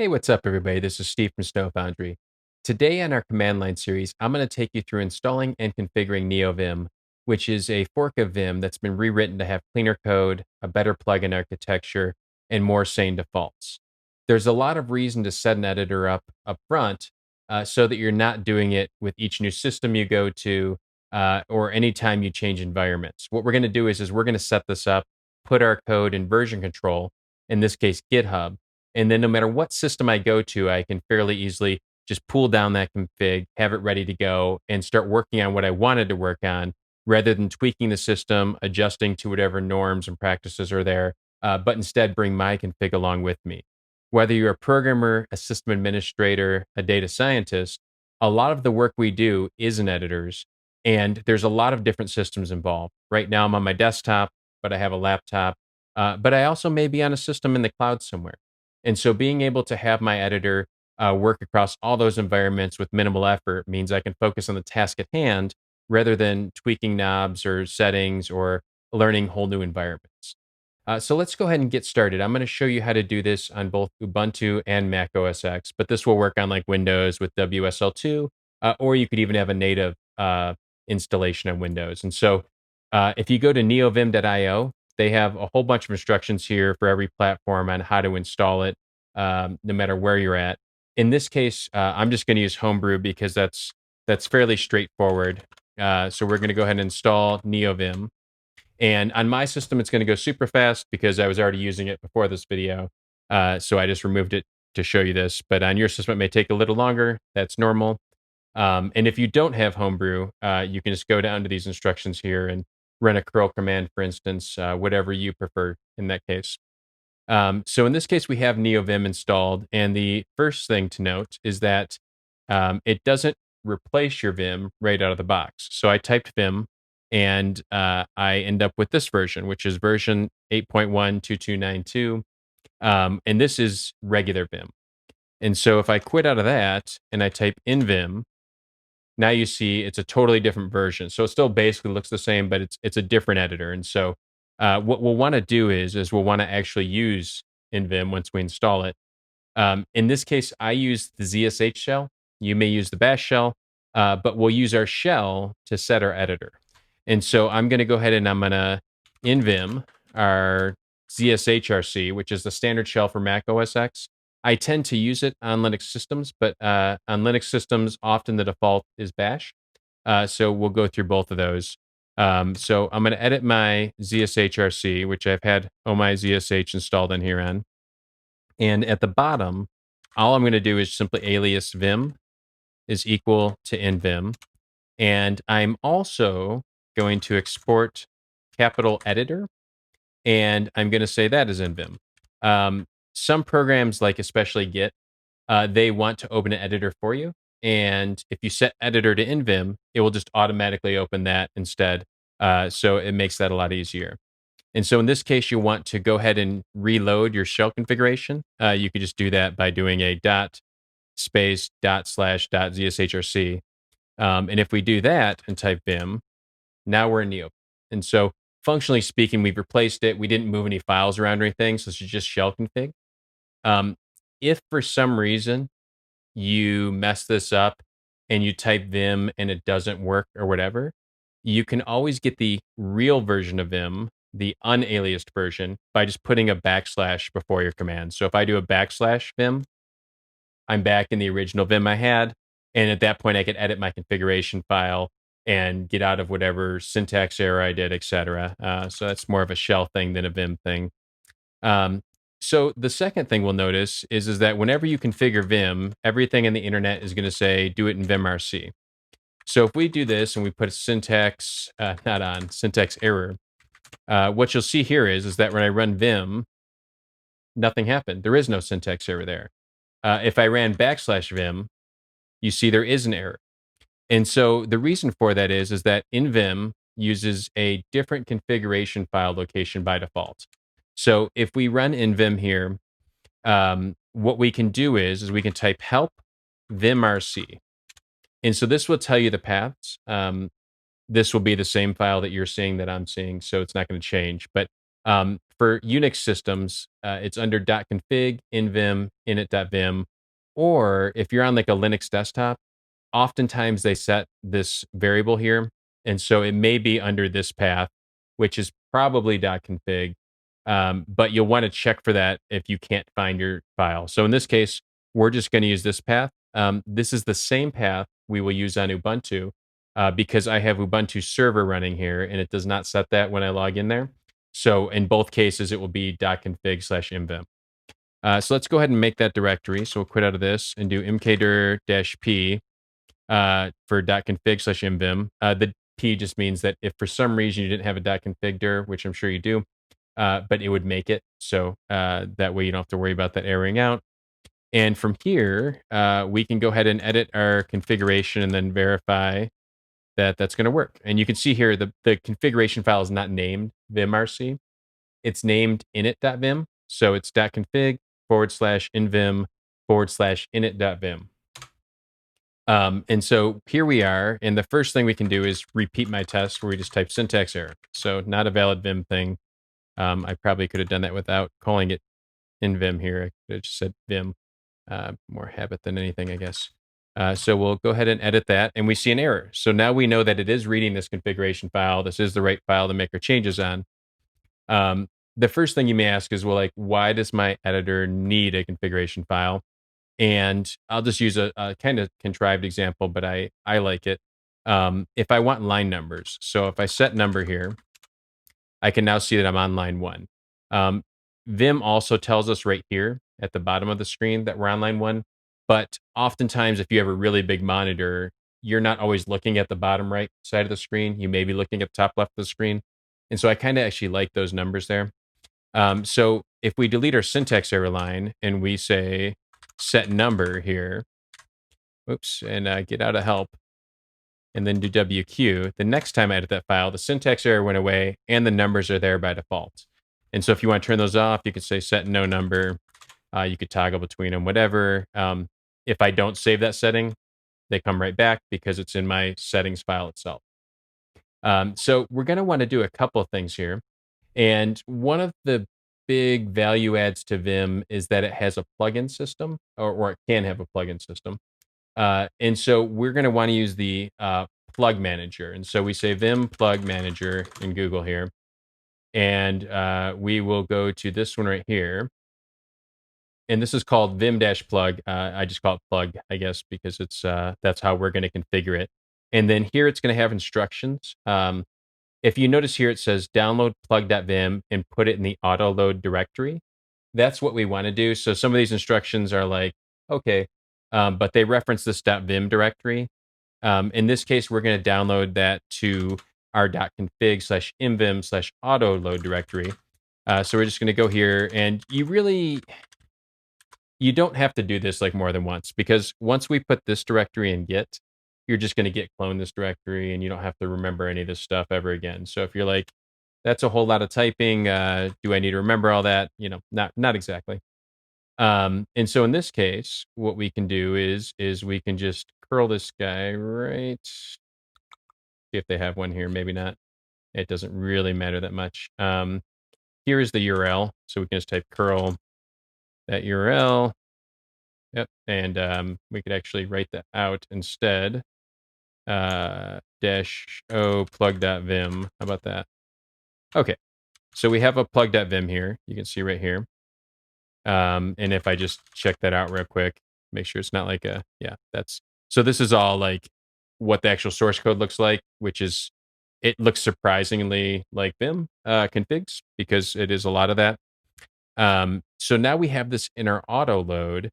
Hey, what's up, everybody? This is Steve from Snow Foundry. Today on our command line series, I'm going to take you through installing and configuring Neovim, which is a fork of Vim that's been rewritten to have cleaner code, a better plugin architecture, and more sane defaults. There's a lot of reason to set an editor up front so that you're not doing it with each new system you go to or anytime you change environments. What we're going to do is we're going to set this up, put our code in version control, in this case, GitHub, and then no matter what system I go to, I can fairly easily just pull down that config, have it ready to go, and start working on what I wanted to work on rather than tweaking the system, adjusting to whatever norms and practices are there, but instead bring my config along with me. Whether you're a programmer, a system administrator, a data scientist, a lot of the work we do is in editors, and there's a lot of different systems involved. Right now, I'm on my desktop, but I have a laptop, but I also may be on a system in the cloud somewhere. And so being able to have my editor work across all those environments with minimal effort means I can focus on the task at hand rather than tweaking knobs or settings or learning whole new environments. So let's go ahead and get started. I'm going to show you how to do this on both Ubuntu and Mac OS X, but this will work on like Windows with WSL2, or you could even have a native installation on Windows. And so if you go to neovim.io, they have a whole bunch of instructions here for every platform on how to install it, no matter where you're at. In this case, I'm just going to use Homebrew because that's fairly straightforward. So we're going to go ahead and install Neovim. And on my system, it's going to go super fast because I was already using it before this video. So I just removed it to show you this. But on your system, it may take a little longer. That's normal. And if you don't have Homebrew, you can just go down to these instructions here and run a curl command, for instance, whatever you prefer in that case. So in this case, we have Neovim installed. And the first thing to note is that it doesn't replace your Vim right out of the box. So I typed Vim and I end up with this version, which is version 8.12292. And this is regular Vim. And so if I quit out of that and I type in Vim, now you see it's a totally different version. So it still basically looks the same, but it's a different editor. And so what we'll want to do is we'll want to actually use in Vim once we install it. In this case, I use the ZSH shell. You may use the bash shell, but we'll use our shell to set our editor. And so I'm going to go ahead and I'm going to in Vim our ZSHRC, which is the standard shell for Mac OS X. I tend to use it on Linux systems, but on Linux systems, often the default is bash. So we'll go through both of those. So I'm going to edit my ZSHRC, which I've had my ZSH installed on here on. And at the bottom, all I'm going to do is simply alias vim is equal to invim. And I'm also going to export capital editor, and I'm going to say that is in Vim. Some programs, like especially Git, they want to open an editor for you. And if you set editor to in Vim, it will just automatically open that instead. So it makes that a lot easier. And so in this case, you want to go ahead and reload your shell configuration. You could just do that by doing a dot space dot slash dot ZSHRC. And if we do that and type vim, now we're in Neo. And so functionally speaking, we've replaced it. We didn't move any files around or anything. So this is just shell config. If for some reason you mess this up and you type vim and it doesn't work or whatever, you can always get the real version of vim, the unaliased version, by just putting a backslash before your command. So if I do a backslash vim, I'm back in the original vim I had. And at that point, I could edit my configuration file and get out of whatever syntax error I did, etc. So that's more of a shell thing than a vim thing. So the second thing we'll notice is that whenever you configure vim, everything in the internet is going to say do it in vimrc. So if we do this and we put a syntax not on syntax error, what you'll see here is that when I run vim, nothing happened. There is no syntax error there. If I ran backslash vim, you see there is an error. And so the reason for that is that in Vim uses a different configuration file location by default. So if we run in Vim here, what we can do is we can type help vimrc. And so this will tell you the paths. This will be the same file that you're seeing that I'm seeing, so it's not going to change. But for Unix systems, it's under .config, invim, init.vim, or if you're on like a Linux desktop, oftentimes they set this variable here, and so it may be under this path, which is probably .config, but you'll want to check for that if you can't find your file. So in this case, we're just going to use this path. This is the same path we will use on Ubuntu because I have Ubuntu server running here, and it does not set that when I log in there. So in both cases, it will be .config/invim. So let's go ahead and make that directory. So we'll quit out of this and do mkdir-p for .config/invim. The P just means that if for some reason you didn't have a .config dir, which I'm sure you do, but it would make it. So that way you don't have to worry about that erroring out. And from here, we can go ahead and edit our configuration and then verify that that's going to work. And you can see here the configuration file is not named vimrc. It's named init.vim. So it's .config/invim/init.vim. And so here we are. And the first thing we can do is repeat my test where we just type syntax error. So not a valid Vim thing. I probably could have done that without calling it in Vim here. I could have just said Vim. More habit than anything, I guess. So we'll go ahead and edit that, and we see an error. So now we know that it is reading this configuration file. This is the right file to make our changes on. The first thing you may ask is, well, like, why does my editor need a configuration file? And I'll just use a kind of contrived example, but I like it. If I want line numbers, so if I set number here, I can now see that I'm on line 1. Vim also tells us right here at the bottom of the screen that we're on line 1. But oftentimes, if you have a really big monitor, you're not always looking at the bottom right side of the screen. You may be looking at the top left of the screen. And so I kind of actually like those numbers there. So if we delete our syntax error line and we say set number here, oops, and get out of help, and then do WQ, the next time I edit that file, the syntax error went away and the numbers are there by default. And so if you want to turn those off, you could say set no number. You could toggle between them, whatever. If I don't save that setting, they come right back because it's in my settings file itself. So we're going to want to do a couple of things here. And one of the big value adds to Vim is that it has a plugin system, or it can have a plugin system. And so we're going to want to use the plug manager. And so we say vim-plug manager in Google here. And we will go to this one right here. And this is called vim-plug. I just call it plug, I guess, because it's that's how we're going to configure it. And then here it's going to have instructions. If you notice here, it says download plug.vim and put it in the auto load directory. That's what we want to do. So some of these instructions are like, okay, but they reference this .vim directory. In this case, we're going to download that to our .config/invim/auto load directory. So we're just going to go here, and you don't have to do this like more than once, because once we put this directory in Git, you're just going to Git clone this directory, and you don't have to remember any of this stuff ever again. So if you're like, that's a whole lot of typing, do I need to remember all that? Not exactly. And so in this case, what we can do is we can just curl this guy right. See if they have one here. Maybe not. It doesn't really matter that much. Here is the URL. So we can just type curl that URL. Yep. And we could actually write that out instead. -o plug.vim. How about that? Okay. So we have a plug.vim here. You can see right here. And if I just check that out real quick, make sure it's not like so this is all like what the actual source code looks like, which is, it looks surprisingly like Vim configs, because it is a lot of that. So now we have this in our auto load.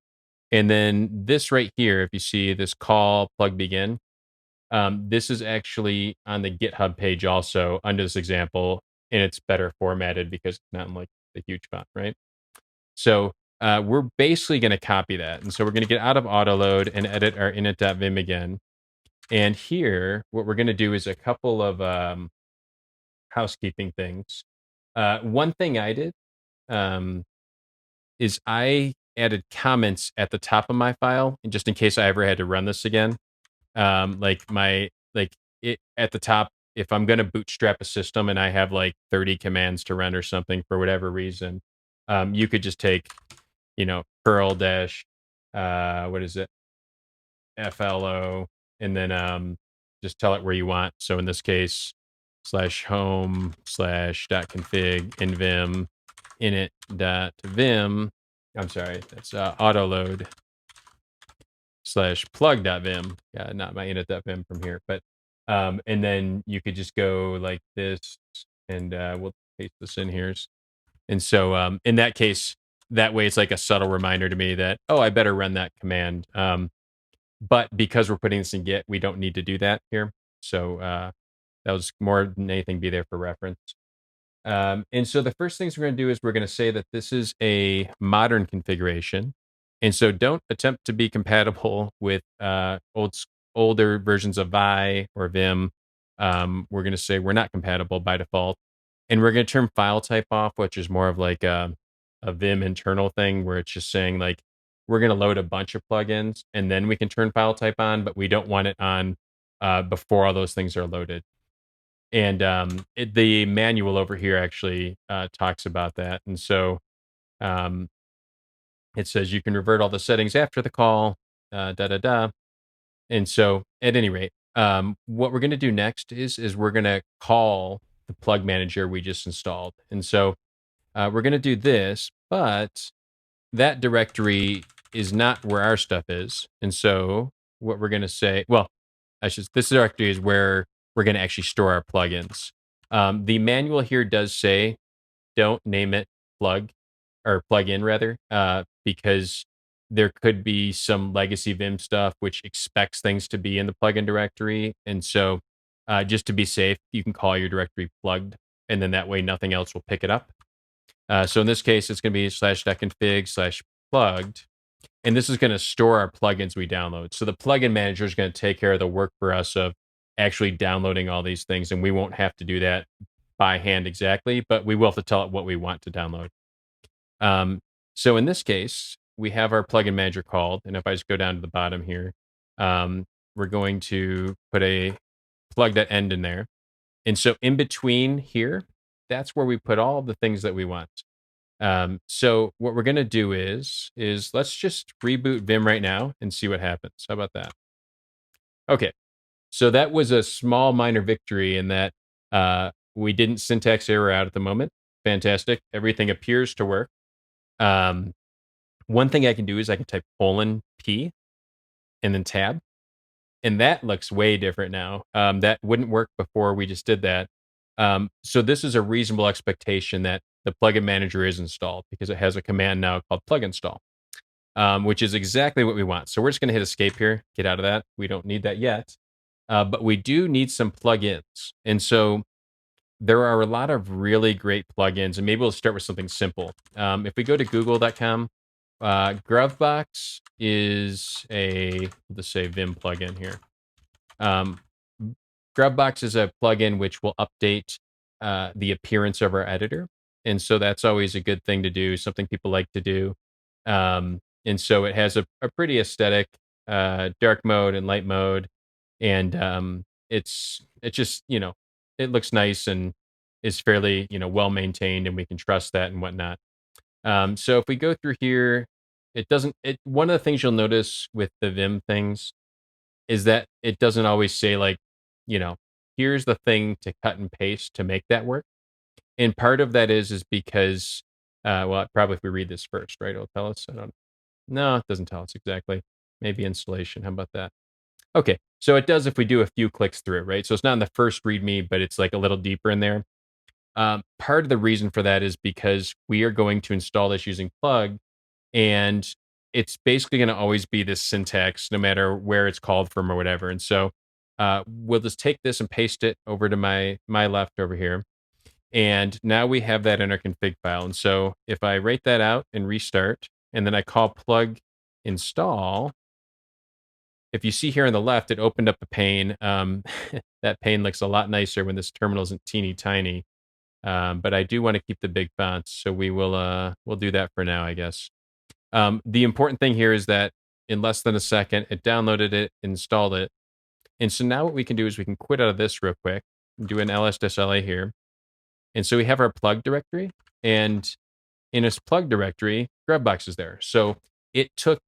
And then this right here, if you see this call plug begin, this is actually on the GitHub page also under this example, and it's better formatted because it's not in like the huge font, right? So we're basically going to copy that. And so we're going to get out of autoload and edit our init.vim again. And here, what we're going to do is a couple of housekeeping things. One thing I did is I added comments at the top of my file, and just in case I ever had to run this again. At the top, if I'm going to bootstrap a system and I have like 30 commands to run or something for whatever reason, you could just take, curl dash, what is it? FLO, and then just tell it where you want. So in this case, /home /.config in vim init.vim. I'm sorry, that's autoload /plug.vim. Yeah, not my init.vim from here, but and then you could just go like this, and we'll paste this in here. And so in that case, that way it's like a subtle reminder to me that, oh, I better run that command. But because we're putting this in Git, we don't need to do that here. So that was more than anything be there for reference. And so the first things we're going to do is we're going to say that this is a modern configuration. And so don't attempt to be compatible with older versions of Vi or Vim. We're going to say we're not compatible by default. And we're going to turn file type off, which is more of like a Vim internal thing where it's just saying like, we're going to load a bunch of plugins and then we can turn file type on, but we don't want it on before all those things are loaded. And the manual over here actually talks about that. And so it says you can revert all the settings after the call, And so at any rate, what we're going to do next is we're going to call the plug manager we just installed. And so we're going to do this, but that directory is not where our stuff is. And so what we're going to say, well, this directory is where we're going to actually store our plugins. The manual here does say don't name it plug or plugin rather, because there could be some legacy Vim stuff which expects things to be in the plugin directory. And so just to be safe, you can call your directory plugged, and then that way nothing else will pick it up. So in this case, it's going to be /config /plugged. And this is going to store our plugins we download. So the plugin manager is going to take care of the work for us of actually downloading all these things. And we won't have to do that by hand exactly, but we will have to tell it what we want to download. So in this case, we have our plugin manager called. And if I just go down to the bottom here, we're going to put a plug.end in there. And so in between here, that's where we put all the things that we want. So what we're going to do is let's just reboot Vim right now and see what happens. How about that? Okay. So that was a small minor victory in that we didn't syntax error out at the moment. Fantastic. Everything appears to work. One thing I can do is I can type :P and then tab. And that looks way different now. That wouldn't work before we just did that. So this is a reasonable expectation that the plugin manager is installed because it has a command now called plug install, which is exactly what we want. So we're just going to hit escape here, get out of that. We don't need that yet, but we do need some plugins. And so there are a lot of really great plugins, and maybe we'll start with something simple. If we go to google.com, Gruvbox is let's say Vim plugin here. Grubbox is a plugin which will update the appearance of our editor. And so that's always a good thing to do, something people like to do. And so it has a pretty aesthetic dark mode and light mode. And it's just, it looks nice and is fairly, well maintained, and we can trust that and whatnot. So if we go through here, one of the things you'll notice with the Vim things is that it doesn't always say like, here's the thing to cut and paste to make that work. And part of that is because, probably if we read this first, right, it'll tell us. No, it doesn't tell us exactly. Maybe installation. How about that? Okay, so it does if we do a few clicks through it, right? So it's not in the first README, but it's like a little deeper in there. Part of the reason for that is because we are going to install this using plug, and it's basically going to always be this syntax no matter where it's called from or whatever. And so we'll just take this and paste it over to my left over here. And now we have that in our config file. And so if I write that out and restart, and then I call plug install, if you see here on the left, it opened up a pane. That pane looks a lot nicer when this terminal isn't teeny tiny. But I do want to keep the big fonts, so we'll do that for now, I guess. The important thing here is that in less than a second, it downloaded it, installed it. And so now what we can do is we can quit out of this real quick. do an ls-la here. And so we have our plug directory, and in its plug directory, grubbox is there. So it took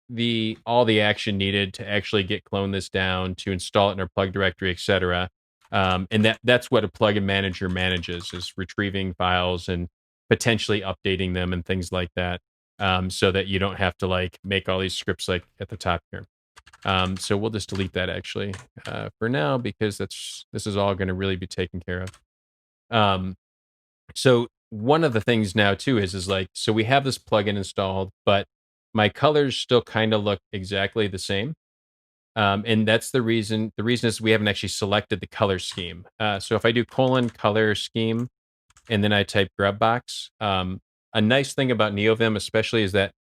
all the action needed to actually get clone this down, to install it in our plug directory, etc. And that's what a plugin manager manages, is retrieving files and potentially updating them and things like that, so that you don't have to like make all these scripts like at the top here. So we'll just delete that actually for now, because this is all going to really be taken care of. So one of the things now too is like, so we have this plugin installed, but my colors still kind of look exactly the same. And that's the reason. The reason is we haven't actually selected the color scheme. So if I do color scheme, and then I type grubbox, a nice thing about Neovim especially is that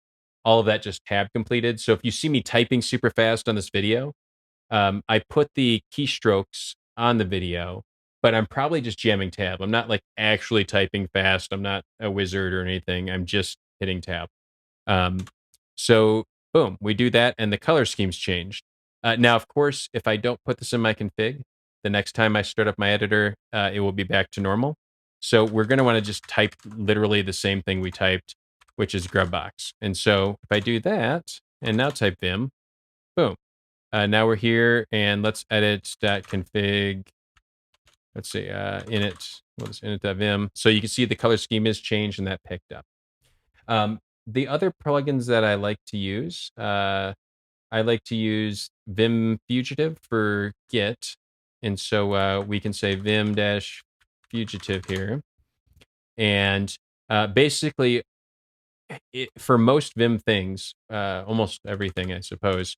all of that just tab completed. So if you see me typing super fast on this video, I put the keystrokes on the video, but I'm probably just jamming tab. I'm not like actually typing fast. I'm not a wizard or anything. I'm just hitting tab. Um, so boom, we do that, and the color scheme's changed. Now, of course, if I don't put this in my config, the next time I start up my editor, it will be back to normal. So we're going to want to just type literally the same thing we typed, which is grubbox. And so if I do that and now type vim, boom. Now we're here, and let's edit .config. Let's see, init. What is init.vim? So you can see the color scheme is changed, and that picked up. The other plugins that I like to use, I like to use Vim Fugitive for Git, and so we can say vim-fugitive here, and basically, for most Vim things, almost everything, I suppose,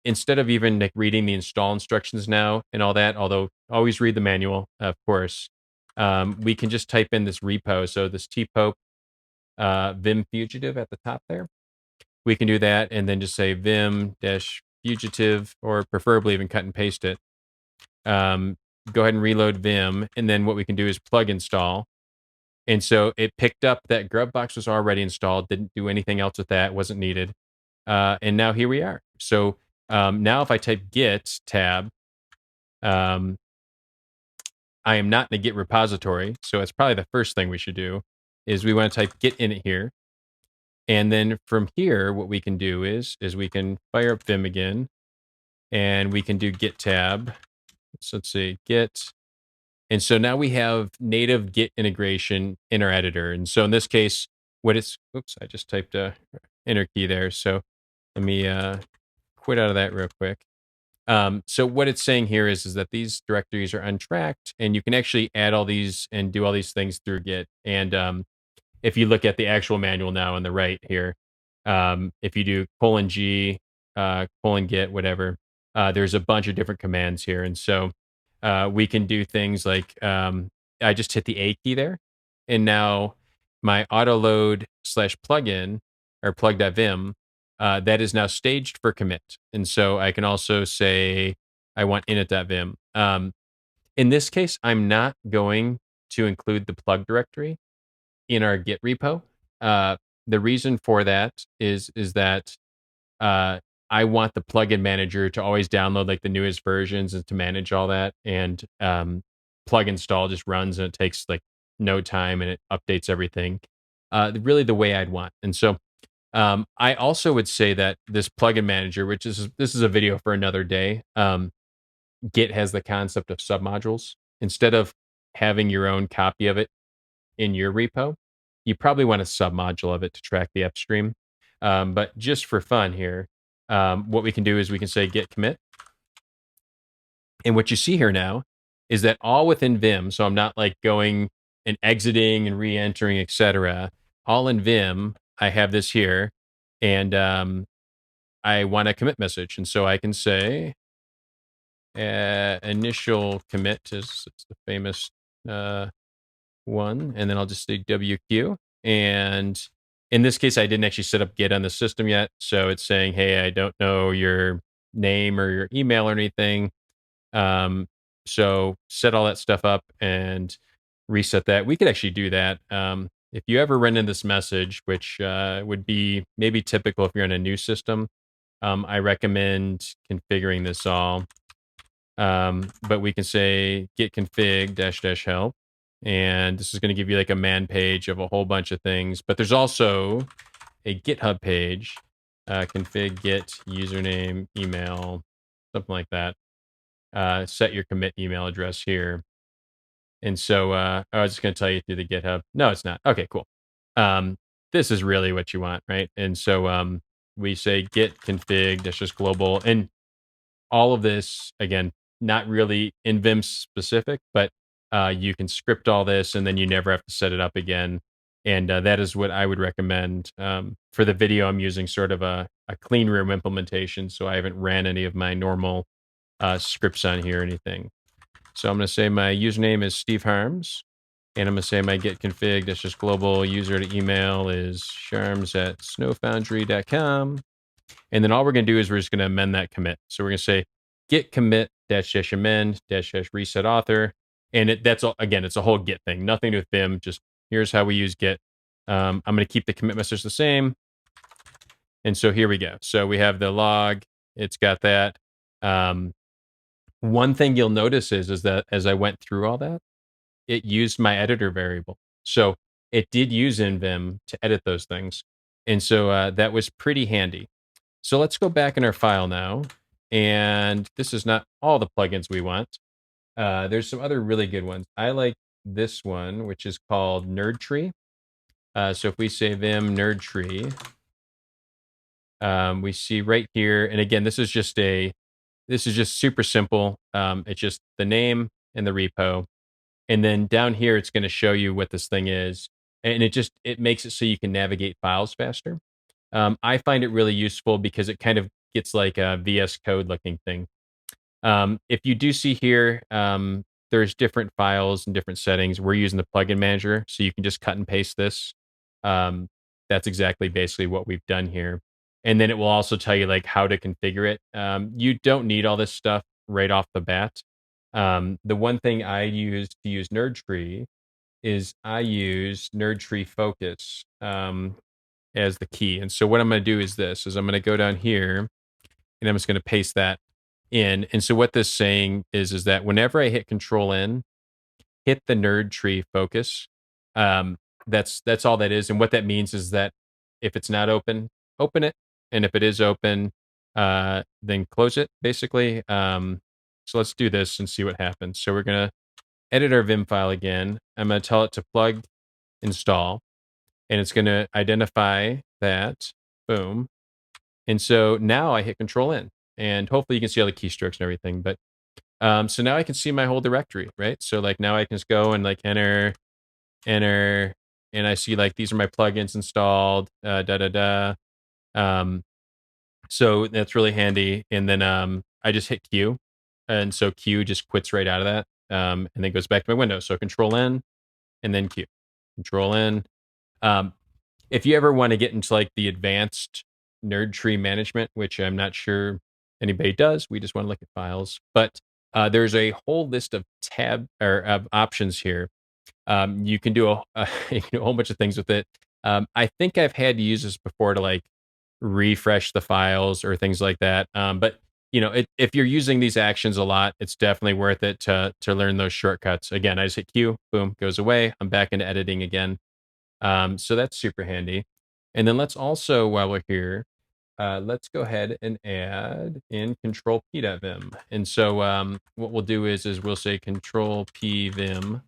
instead of even like reading the install instructions now and all that, although always read the manual, of course, we can just type in this repo. So this tpope vim fugitive at the top there. We can do that, and then just say vim-fugitive, or preferably even cut and paste it. Go ahead and reload Vim, and then what we can do is plug install. And so it picked up that grubbox was already installed, didn't do anything else with that, wasn't needed. And now here we are. So now if I type git tab, I am not in the Git repository. So it's probably the first thing we should do, is we want to type git init here. And then from here, what we can do is we can fire up Vim again, and we can do git tab. So let's see, git. And so now we have native Git integration in our editor. And so in this case, oops, I just typed a enter key there. So let me quit out of that real quick. So what it's saying here is that these directories are untracked, and you can actually add all these and do all these things through Git. And if you look at the actual manual now on the right here, if you do :g, :git, whatever, there's a bunch of different commands here. And so we can do things like, I just hit the A key there, and now my autoload /plugin, or plug.vim, that is now staged for commit. And so I can also say I want init.vim. In this case, I'm not going to include the plug directory in our Git repo. The reason for that is that I want the plugin manager to always download like the newest versions and to manage all that. And plug install just runs, and it takes like no time, and it updates everything really the way I'd want. And so I also would say that this plugin manager, this is a video for another day, Git has the concept of submodules. Instead of having your own copy of it in your repo, you probably want a submodule of it to track the upstream. But just for fun here, what we can do is we can say git commit. And what you see here now is that all within Vim, so I'm not like going and exiting and re-entering, etc. All in Vim, I have this here, and I want a commit message. And so I can say initial commit is the famous one, and then I'll just say WQ. And in this case, I didn't actually set up Git on the system yet, so it's saying, hey, I don't know your name or your email or anything. So set all that stuff up and reset that. We could actually do that. If you ever run into this message, which would be maybe typical if you're on a new system, I recommend configuring this all. But we can say git config dash dash help. And this is going to give you like a man page of a whole bunch of things. But there's also a GitHub page, config git username, email, something like that. Set your commit email address here. And so I was just going to tell you through the GitHub. No, it's not. Okay, cool. This is really what you want, right? And so we say git config dash dash global. And all of this, again, not really in Vim specific, but you can script all this and then you never have to set it up again. And that is what I would recommend. For the video, I'm using sort of a clean room implementation. So I haven't ran any of my normal scripts on here or anything. So I'm going to say my username is Steve Harms. And I'm going to say my git config, that's just global user to email is sharms@snowfoundry.com. And then all we're going to do is we're just going to amend that commit. So we're going to say git commit dash dash amend dash dash reset author. And that's all, again, it's a whole git thing. Nothing to do with Vim. Just here's how we use git. I'm going to keep the commit message the same. And so here we go. So we have the log. It's got that. One thing you'll notice is that as I went through all that, it used my editor variable. So it did use in Vim to edit those things. And so that was pretty handy. So let's go back in our file now. And this is not all the plugins we want. There's some other really good ones. I like this one, which is called Nerd Tree. So if we say vim nerd tree, we see right here. And again, this is just super simple. It's just the name and the repo. And then down here, it's going to show you what this thing is. And it makes it so you can navigate files faster. I find it really useful because it kind of gets like a VS Code looking thing. If you do see here, there's different files and different settings. We're using the plugin manager, so you can just cut and paste this. That's exactly basically what we've done here. And then it will also tell you like how to configure it. You don't need all this stuff right off the bat. The one thing I use to use Nerdtree is I use Nerdtree Focus as the key. And so what I'm going to do is I'm going to go down here and I'm just going to paste that in. And so what this is saying is that whenever I hit Control N, hit the Nerdtree Focus. That's all that is. And what that means is that if it's not open, open it. And if it is open, then close it, basically. So let's do this and see what happens. So we're going to edit our Vim file again. I'm going to tell it to plug install. And it's going to identify that. Boom. And so now I hit Control N. And hopefully you can see all the keystrokes and everything. But so now I can see my whole directory, right? So like now I can just go and like enter, and I see like these are my plugins installed, So that's really handy. And then I just hit Q. And so Q just quits right out of that and then goes back to my window. So Control N and then Q. Control N. If you ever want to get into like the advanced nerd tree management, which I'm not sure anybody does, we just want to look at files. But there's a whole list of of options here. You can do a whole bunch of things with it. I think I've had to use this before to like refresh the files or things like that. But if you're using these actions a lot, it's definitely worth it to learn those shortcuts. Again, I just hit Q, boom, goes away. I'm back into editing again. So that's super handy. And then let's also, while we're here, let's go ahead and add in control p.vim. And so what we'll do is we'll say control p vim.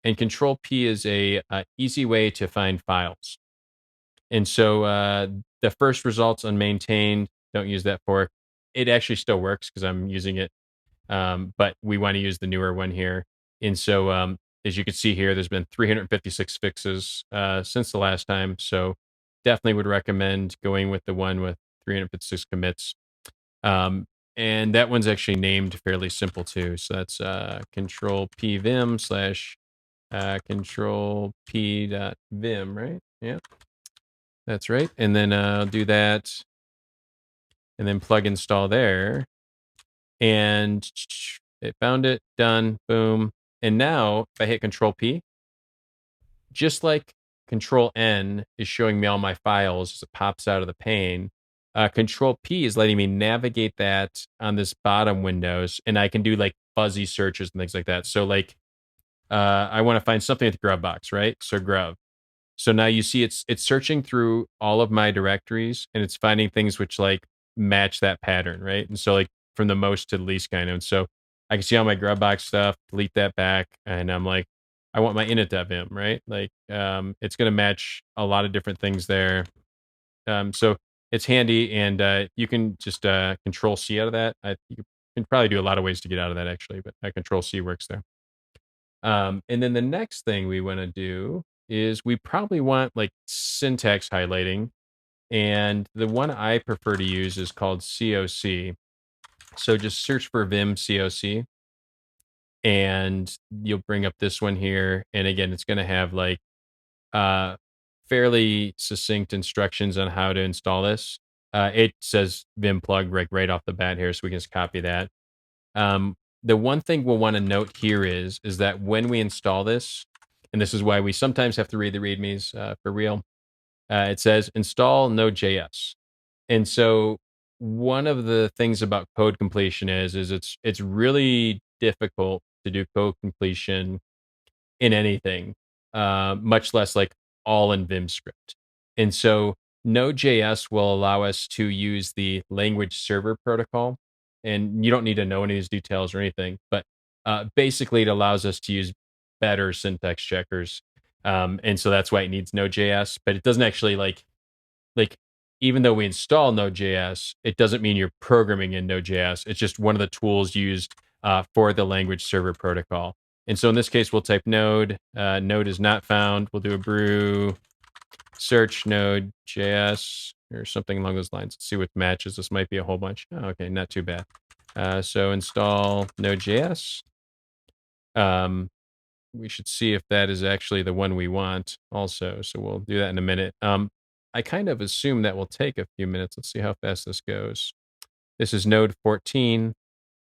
And control P is a easy way to find files. And so the first results unmaintained, don't use that fork. It actually still works because I'm using it, but we want to use the newer one here. And so as you can see here, there's been 356 fixes since the last time. So definitely would recommend going with the one with 356 commits. And that one's actually named fairly simple too. So that's control P vim / control p.vim, right? Yeah, that's right. And then I'll do that and then plug install there. And it found it, done, boom. And now if I hit control P, just like control N is showing me all my files as it pops out of the pane, Control P is letting me navigate that on this bottom windows, and I can do like fuzzy searches and things like that. So like I want to find something at the grub box, right? So grub. So now you see it's searching through all of my directories and it's finding things which like match that pattern, right? And so like from the most to the least kind of. And so I can see all my grub box stuff, delete that back, and I'm like, I want my init.vim, right? Like it's gonna match a lot of different things there. So it's handy, and you can just control C out of that. You can probably do a lot of ways to get out of that actually, but control C works there. And then the next thing we want to do is we probably want like syntax highlighting. And the one I prefer to use is called COC. So just search for Vim COC and you'll bring up this one here. And again, it's going to have like uh, fairly succinct instructions on how to install this. It says vim-plug right off the bat here, so we can just copy that. The one thing we'll want to note here is that when we install this, and this is why we sometimes have to read the readmes for real, it says install Node.js. And so one of the things about code completion is it's really difficult to do code completion in anything, much less like all in Vim script. And so Node.js will allow us to use the language server protocol. And you don't need to know any of these details or anything, but basically it allows us to use better syntax checkers. And so that's why it needs Node.js, but it doesn't actually like even though we install Node.js, it doesn't mean you're programming in Node.js. It's just one of the tools used for the language server protocol. And so in this case, we'll type node. Node is not found. We'll do a brew search Node.js or something along those lines. Let's see what matches. This might be a whole bunch. Oh, okay, not too bad. So install Node.js. We should see if that is actually the one we want also. So we'll do that in a minute. I kind of assume that will take a few minutes. Let's see how fast this goes. This is Node 14.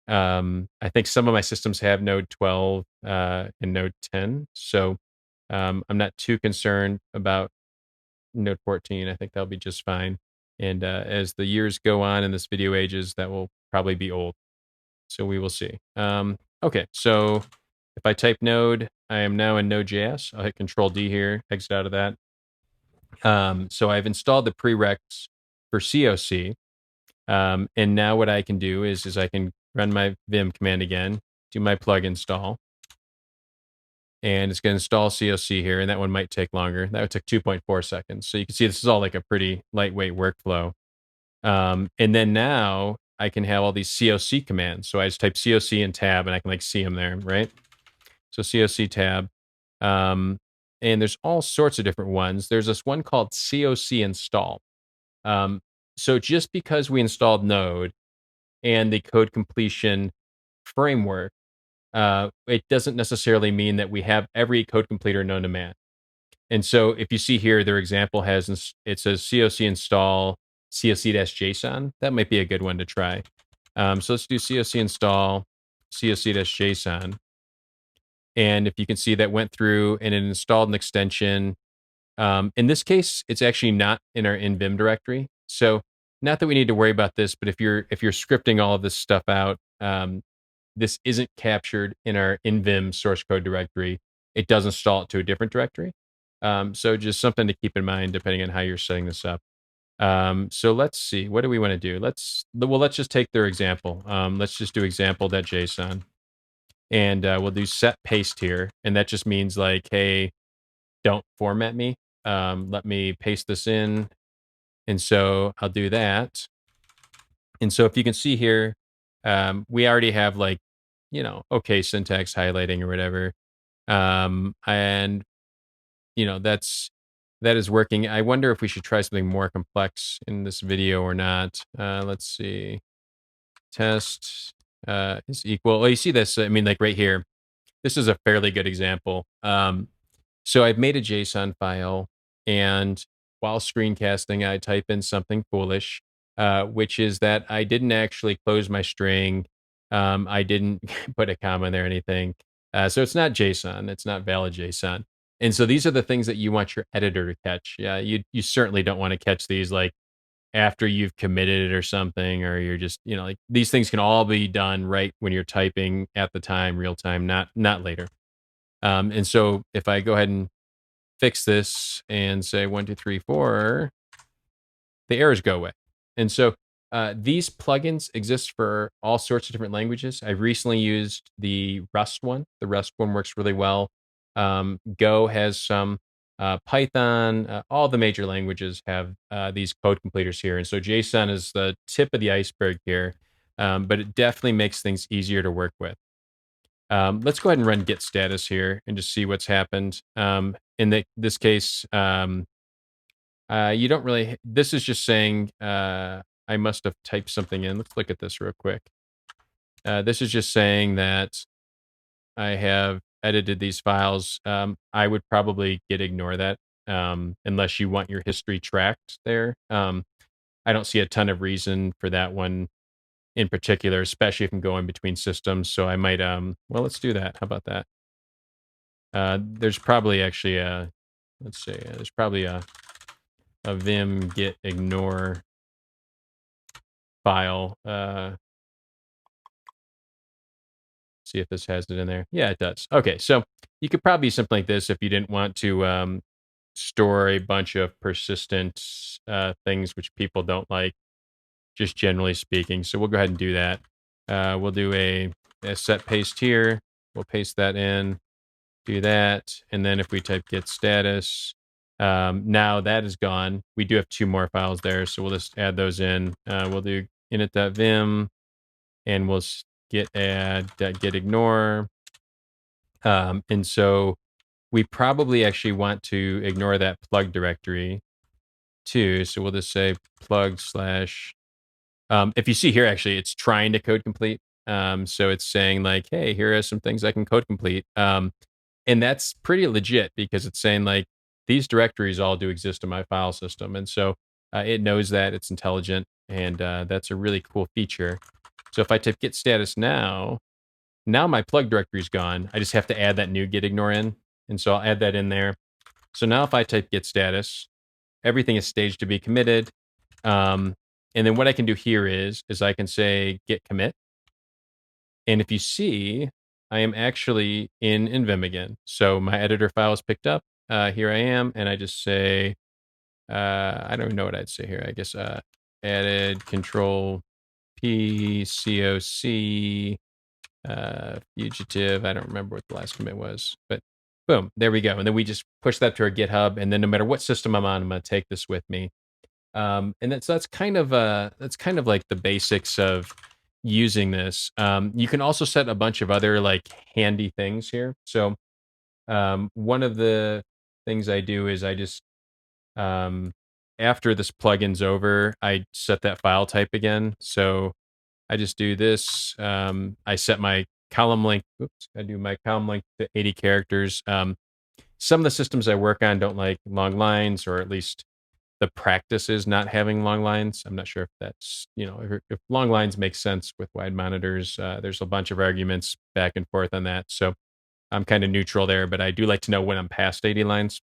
I think some of my systems have Node 12 and Node 10. So I'm not too concerned about Node 14. I think that'll be just fine. And as the years go on and this video ages, that will probably be old. So we will see. Okay, so if I type Node, I am now in Node.js. I'll hit Control D here, exit out of that. So I've installed the prereqs for COC. And now what I can do is I can run my vim command again, do my plug install. And it's going to install COC here, and that one might take longer. That would take 2.4 seconds. So you can see this is all like a pretty lightweight workflow. And then now I can have all these COC commands. So I just type COC and tab, and I can like see them there, right? So COC tab. And there's all sorts of different ones. There's this one called COC install. So just because we installed Node and the code completion framework, it doesn't necessarily mean that we have every code completer known to man. And so if you see here, their example has, it says COC install COC-JSON. That might be a good one to try. So let's do COC install COC-JSON. And if you can see that went through and it installed an extension. In this case, it's actually not in our in-vim directory. So not that we need to worry about this, but if you're scripting all of this stuff out, this isn't captured in our in-vim source code directory. It does install it to a different directory. So just something to keep in mind depending on how you're setting this up. So let's see, what do we want to do? Let's just take their example. Let's just do example.json. And we'll do set paste here. And that just means like, hey, don't format me. Let me paste this in. And so I'll do that. And so if you can see here, we already have like, okay, syntax highlighting or whatever. And, that is working. I wonder if we should try something more complex in this video or not. Let's see. Test is equal. Well, you see this, I mean, like right here, this is a fairly good example. So I've made a JSON file, and while screencasting, I type in something foolish, which is that I didn't actually close my string. I didn't put a comma in there or anything. So it's not JSON. It's not valid JSON. And so these are the things that you want your editor to catch. Yeah, you certainly don't want to catch these like after you've committed it or something, or you're just, like these things can all be done right when you're typing at the time, real time, not later. And so if I go ahead and fix this and say 1, 2, 3, 4, the errors go away. And so these plugins exist for all sorts of different languages. I've recently used the Rust one. The Rust one works really well. Go has some. Python, all the major languages have these code completers here. And so JSON is the tip of the iceberg here, but it definitely makes things easier to work with. Let's go ahead and run git status here and just see what's happened. This case, you don't really, this is just saying I must have typed something in. Let's look at this real quick. This is just saying that I have edited these files. I would probably Gitignore that unless you want your history tracked there. I don't see a ton of reason for that one in particular, especially if I'm going between systems. So I might, well, let's do that. How about that? There's probably actually let's say, there's probably a vim git ignore file. See if this has it in there. Yeah, it does. Okay, so you could probably do something like this if you didn't want to store a bunch of persistent things which people don't like, just generally speaking. So we'll go ahead and do that. We'll do a set paste here. We'll paste that in, do that. And then if we type git status, now that is gone. We do have 2 more files there, so we'll just add those in. We'll do init.vim, and we'll git add Gitignore. And so we probably actually want to ignore that plug directory too. So we'll just say plug slash. If you see here, actually, it's trying to code complete. So it's saying like, hey, here are some things I can code complete. And that's pretty legit because it's saying like these directories all do exist in my file system. And so it knows that, it's intelligent, and that's a really cool feature. So if I type git status now my plug directory is gone. I just have to add that new Gitignore in. And so I'll add that in there. So now if I type git status, everything is staged to be committed. And then what I can do here is I can say git commit. And if you see, I am actually in Vim again. So my editor file is picked up. Here I am. And I just say, I don't even know what I'd say here. I guess added control P COC fugitive. I don't remember what the last commit was, but boom, there we go. And then we just push that to our GitHub. And then no matter what system I'm on, I'm going to take this with me. And that's kind of like the basics of using this. You can also set a bunch of other like handy things here. So one of the things I do is I just after this plugin's over, I set that file type again. So I just do this. I set my column length. Oops, I do my column length to 80 characters. Some of the systems I work on don't like long lines, or at least the practice is not having long lines. I'm not sure if that's, if long lines make sense with wide monitors. There's a bunch of arguments back and forth on that. So I'm kind of neutral there, but I do like to know when I'm past 80 lines.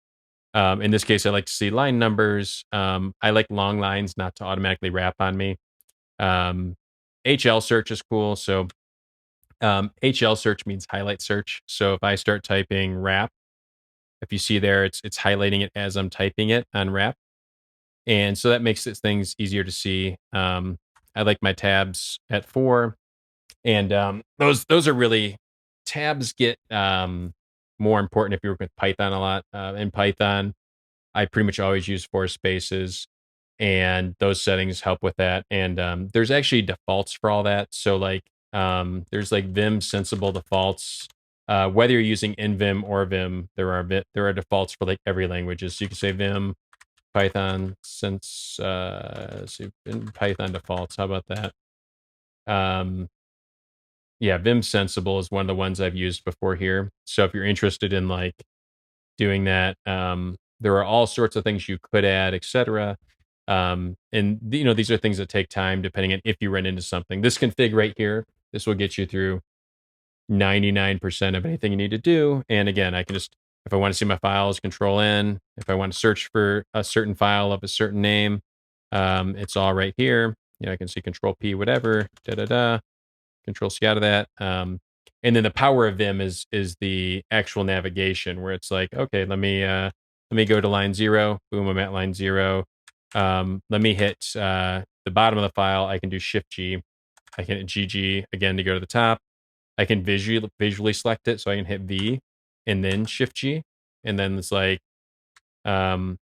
In this case, I like to see line numbers. I like long lines not to automatically wrap on me. HL search is cool. So HL search means highlight search. So if I start typing wrap, if you see there, it's highlighting it as I'm typing it on wrap. And so that makes things easier to see. I like my tabs at 4. And those are really, tabs get more important if you work with Python a lot. In Python, I pretty much always use 4 spaces, and those settings help with that. And there's actually defaults for all that. So like there's like Vim sensible defaults. Whether you're using NVim or Vim, there are defaults for like every language. So you can say Vim, Python, Python defaults. How about that? Yeah, Vim sensible is one of the ones I've used before here. So if you're interested in like doing that, there are all sorts of things you could add, etc. And these are things that take time depending on if you run into something. This config right here, this will get you through 99% of anything you need to do. And again, I can just, if I want to see my files, Control N. If I want to search for a certain file of a certain name, It's all right here. I can see Control P, whatever, Control C out of that. And then the power of Vim is the actual navigation where it's like, okay, let me go to line 0. Boom, I'm at line 0. Let me hit the bottom of the file. I can do Shift G. I can hit GG again to go to the top. I can visually select it, so I can hit V and then Shift G, and then it's like um,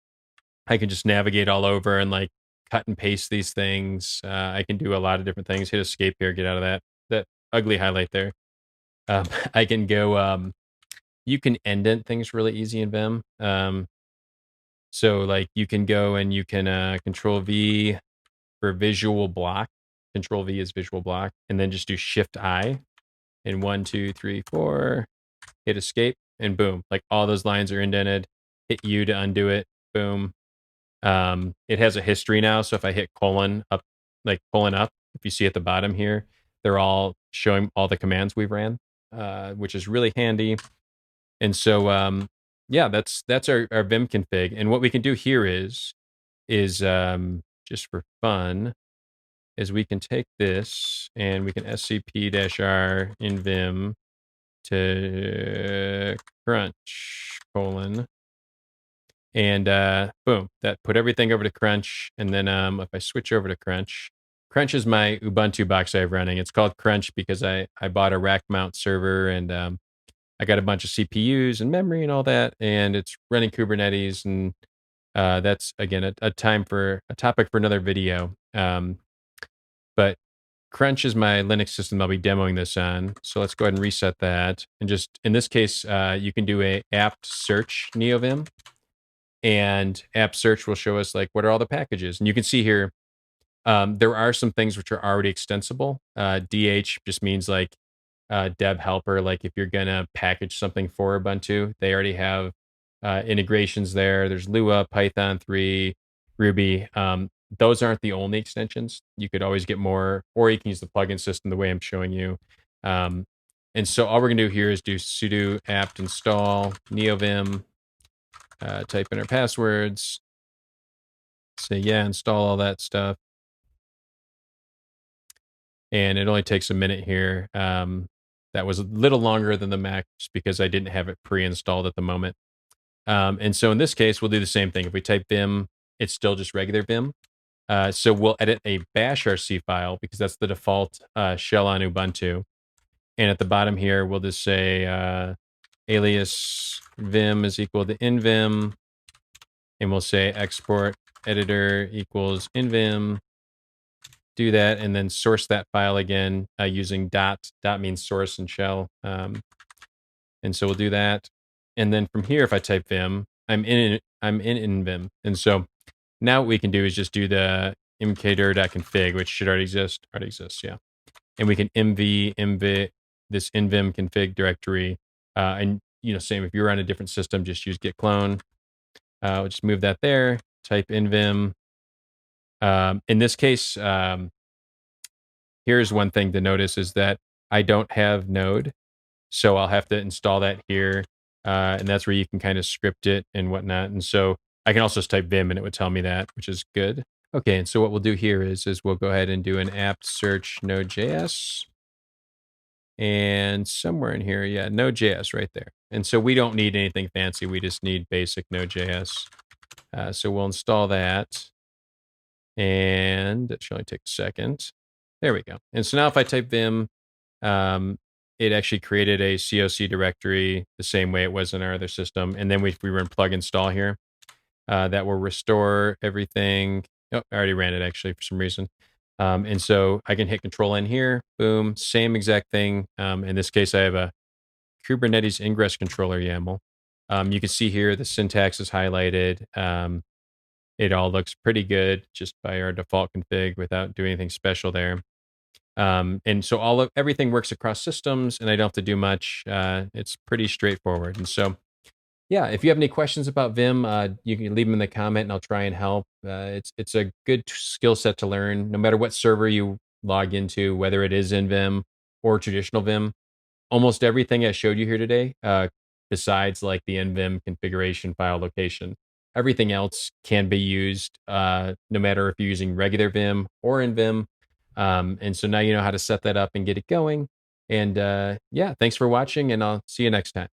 I can just navigate all over and like cut and paste these things. I can do a lot of different things. Hit escape here, get out of that ugly highlight there. I can go. You can indent things really easy in Vim. So like you can go and you can Control V for visual block. Control V is visual block, and then just do Shift I. And 1, 2, 3, 4. Hit escape, and boom, like all those lines are indented. Hit U to undo it. Boom. It has a history now, so if I hit colon up, like colon up, if you see at the bottom here, they're all showing all the commands we've ran, which is really handy. And so, yeah, that's our Vim config. And what we can do here is just for fun, is we can take this and we can scp-r in Vim to crunch colon. And boom, that put everything over to Crunch. And then if I switch over to Crunch, Crunch is my Ubuntu box I have running. It's called Crunch because I bought a rack mount server and I got a bunch of CPUs and memory and all that. And it's running Kubernetes. And that's, again, a topic for another video. But Crunch is my Linux system I'll be demoing this on. So let's go ahead and reset that. And just in this case, you can do a apt search Neovim. And app search will show us like what are all the packages. And you can see here, there are some things which are already extensible. DH just means like dev helper. Like if you're gonna package something for Ubuntu, they already have integrations there. There's Lua, Python 3, Ruby. Those aren't the only extensions. You could always get more, or you can use the plugin system the way I'm showing you. And so all we're gonna do here is do sudo apt install neovim. Type in our passwords, say, yeah, install all that stuff. And it only takes a minute here. That was a little longer than the Mac just because I didn't have it pre-installed at the moment. And so in this case, we'll do the same thing. If we type vim, it's still just regular vim. So we'll edit a bash RC file because that's the default shell on Ubuntu. And at the bottom here, we'll just say alias vim is equal to invim. And we'll say export editor equals invim. Do that and then source that file again using dot. Dot means source in shell. And so we'll do that. And then from here, if I type vim, I'm in vim. And so now what we can do is just do the mkdir.config, which should already exist. Already exists, yeah. And we can mv this invim config directory. And same if you're on a different system, just use git clone. We'll just move that there, type invim. In this case, here's one thing to notice is that I don't have Node, so I'll have to install that here. And that's where you can kind of script it and whatnot. And so I can also just type vim and it would tell me that, which is good. Okay, and so what we'll do here is we'll go ahead and do an apt search Node.js. And somewhere in here, yeah, Node.js right there. And so we don't need anything fancy. We just need basic Node.js. So we'll install that. And it should only take a second. There we go. And so now if I type vim, it actually created a COC directory the same way it was in our other system. And then we run plug install here. That will restore everything. Oh, I already ran it actually for some reason. And so I can hit Control N here. Boom, same exact thing. In this case, I have a Kubernetes ingress controller YAML. You can see here the syntax is highlighted. It all looks pretty good just by our default config without doing anything special there. And so everything works across systems and I don't have to do much. It's pretty straightforward. And so, yeah, if you have any questions about Vim, you can leave them in the comment and I'll try and help. It's a good skill set to learn no matter what server you log into, whether it is in Vim or traditional Vim. Almost everything I showed you here today, besides like the nvim configuration file location, everything else can be used, no matter if you're using regular Vim or in Vim. And so now you know how to set that up and get it going. And yeah, thanks for watching, and I'll see you next time.